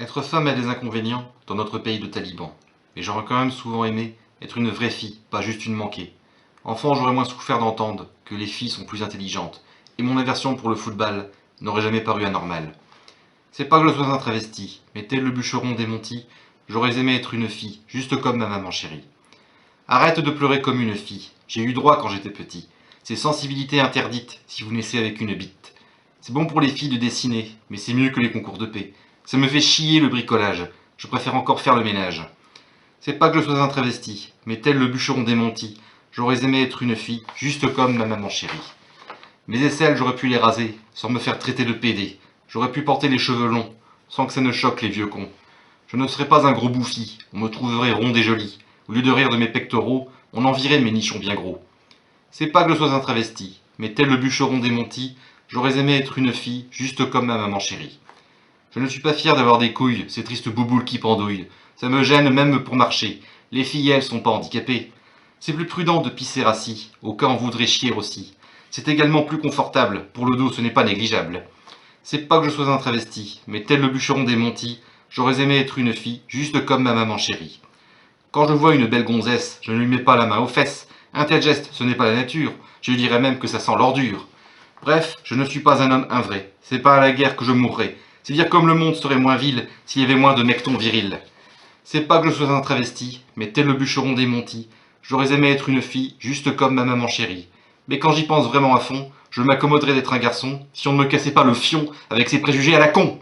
Être femme a des inconvénients dans notre pays de talibans. Mais j'aurais quand même souvent aimé être une vraie fille, pas juste une manquée. Enfant, j'aurais moins souffert d'entendre que les filles sont plus intelligentes, et mon aversion pour le football n'aurait jamais paru anormale. C'est pas que je sois un travesti, mais tel le bûcheron démenti, j'aurais aimé être une fille, juste comme ma maman chérie. Arrête de pleurer comme une fille, j'ai eu droit quand j'étais petit. C'est sensibilité interdite si vous naissez avec une bite. C'est bon pour les filles de dessiner, mais c'est mieux que les concours de paix. Ça me fait chier le bricolage, je préfère encore faire le ménage. C'est pas que je sois un travesti, mais tel le bûcheron démenti, j'aurais aimé être une fille, juste comme ma maman chérie. Mes aisselles, j'aurais pu les raser, sans me faire traiter de pédé. J'aurais pu porter les cheveux longs, sans que ça ne choque les vieux cons. Je ne serais pas un gros bouffi, on me trouverait ronde et jolie. Au lieu de rire de mes pectoraux, on envierait mes nichons bien gros. C'est pas que je sois un travesti, mais tel le bûcheron démenti, j'aurais aimé être une fille, juste comme ma maman chérie. Je ne suis pas fier d'avoir des couilles, ces tristes bouboules qui pendouillent. Ça me gêne même pour marcher. Les filles, elles, sont pas handicapées. C'est plus prudent de pisser assis, au cas on voudrait chier aussi. C'est également plus confortable, pour le dos ce n'est pas négligeable. C'est pas que je sois un travesti, mais tel le bûcheron démenti, j'aurais aimé être une fille, juste comme ma maman chérie. Quand je vois une belle gonzesse, je ne lui mets pas la main aux fesses. Un tel geste, ce n'est pas la nature. Je dirais même que ça sent l'ordure. Bref, je ne suis pas un homme vrai. C'est pas à la guerre que je mourrai. C'est dire comme le monde serait moins vil s'il y avait moins de mectons virils. C'est pas que je sois un travesti, mais tel le bûcheron démenti, j'aurais aimé être une fille, juste comme ma maman chérie. Mais quand j'y pense vraiment à fond, je m'accommoderais d'être un garçon si on ne me cassait pas le fion avec ses préjugés à la con.